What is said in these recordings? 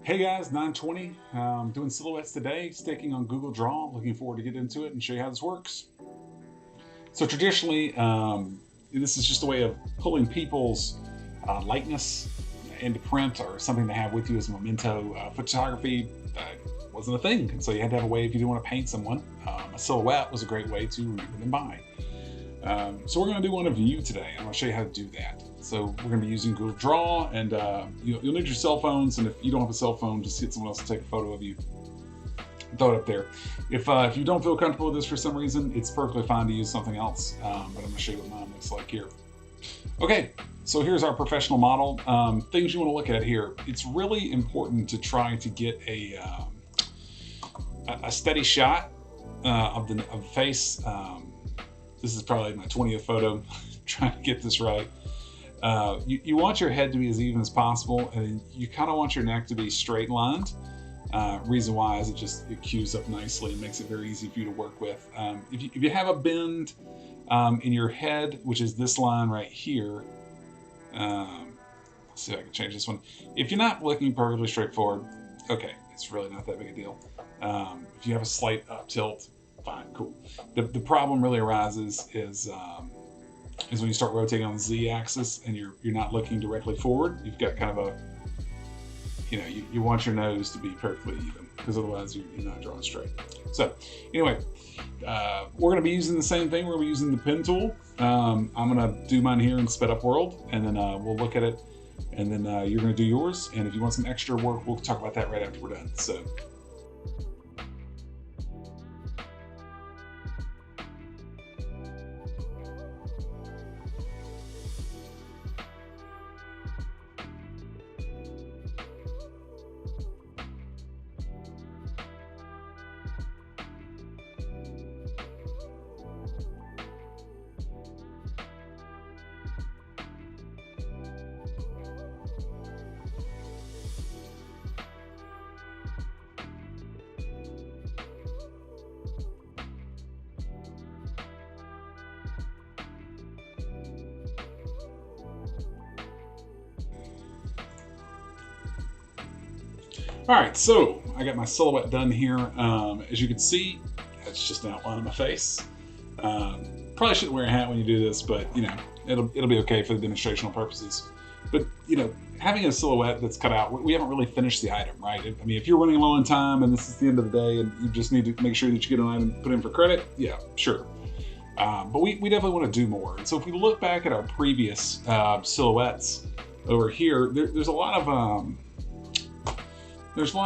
Hey guys, 920. Doing silhouettes today, sticking on Google Draw. Looking forward to get into it and show you how this works. So traditionally, this is just a way of pulling people's likeness into print or something to have with you as a memento. Photography wasn't a thing, and so you had to have a way if you didn't want to paint someone. A silhouette was a great way to remember them by. So we're going to do one of you today. I'm going to show you how to do that. So we're going to be using Google Draw, and you'll need your cell phones. And if you don't have a cell phone, just get someone else to take a photo of you. Throw it up there. If you don't feel comfortable with this for some reason, it's perfectly fine to use something else. But I'm going to show you what mine looks like here. Okay, so here's our professional model. Things you want to look at here. It's really important to try to get a steady shot of the face. This is probably my 20th photo. Trying to get this right. You want your head to be as even as possible, and you kind of want your neck to be straight lined. Reason why is it cues up nicely and makes it very easy for you to work with. If you have a bend in your head, which is this line right here, let's see if I can change this one. If you're not looking perfectly straightforward, okay, it's really not that big a deal. If you have a slight up tilt, fine, cool. The problem really arises is when you start rotating on the z-axis and you're not looking directly forward. You've got kind of a, you want your nose to be perfectly even, because otherwise you're not drawing straight. So anyway, we're going to be using the same thing. We're going to be using the pen tool. I'm going to do mine here in sped up world, and then we'll look at it, and then you're going to do yours. And if you want some extra work, we'll talk about that right after we're done. So. All right, so I got my silhouette done here. As you can see, it's just an outline of my face. Probably shouldn't wear a hat when you do this, but it'll be okay for the demonstrational purposes. But having a silhouette that's cut out, we haven't really finished the item, right? I mean, if you're running low on time and this is the end of the day and you just need to make sure that you get an item put in for credit, yeah, sure. But we definitely want to do more. And so if we look back at our previous silhouettes over here, there's a lot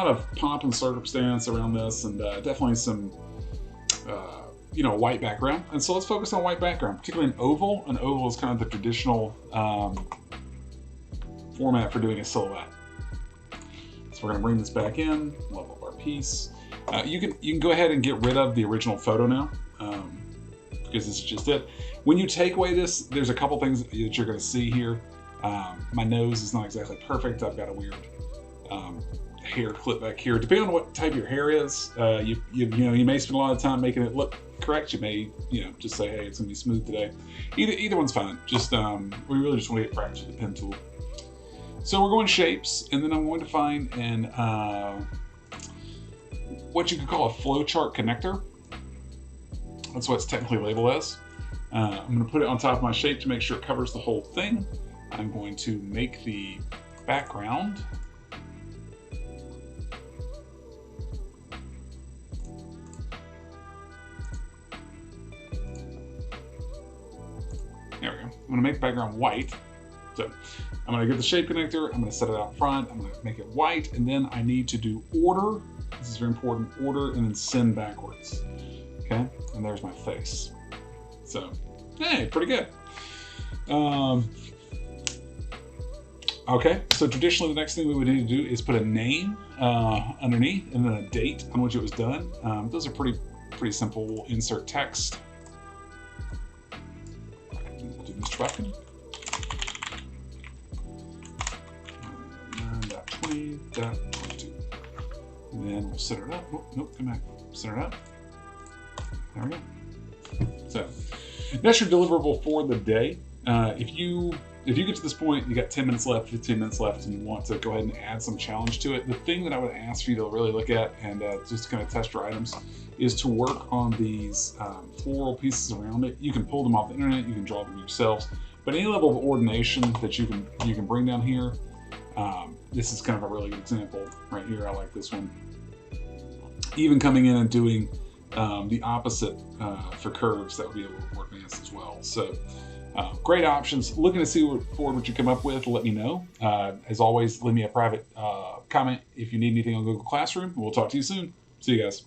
of pomp and circumstance around this, and definitely some, white background. And so let's focus on white background, particularly an oval. An oval is kind of the traditional format for doing a silhouette. So we're going to bring this back in, level up our piece. You can go ahead and get rid of the original photo now, because this is just it. When you take away this, there's a couple things that you're going to see here. My nose is not exactly perfect. I've got a weird hair clip back here. Depending on what type your hair is, you may spend a lot of time making it look correct. You may just say, hey, it's gonna be smooth today. Either one's fine. Just we really just want to get practice with the pen tool. So we're going shapes, and then I'm going to find what you could call a flowchart connector. That's what it's technically labeled as. I'm going to put it on top of my shape to make sure it covers the whole thing. I'm going to make the background there we go. I'm going to make the background white. So I'm going to get the shape connector. I'm going to set it out front. I'm going to make it white, and then I need to do order. This is very important. Order and then send backwards. Okay, and there's my face. So, hey, pretty good. Okay, so traditionally the next thing we would need to do is put a name underneath and then a date on which it was done. Those are pretty simple. We'll insert text. We'll do Mr. Buckin. 9.20.22. And then we'll center it up. Oh, nope, come back. Center it up. There we go. So that's your deliverable for the day. If you if you get to this point, you got 10 minutes left, 15 minutes left, and you want to go ahead and add some challenge to it, the thing that I would ask for you to really look at and just kind of test your items is to work on these floral pieces around it. You can pull them off the internet, you can draw them yourselves, but any level of ordination that you can bring down here, this is kind of a really good example right here. I like this one. Even coming in and doing the opposite for curves, that would be a little more advanced as well. So great options. Looking to see what you come up with, let me know. As always, leave me a private comment if you need anything on Google Classroom. We'll talk to you soon. See you guys.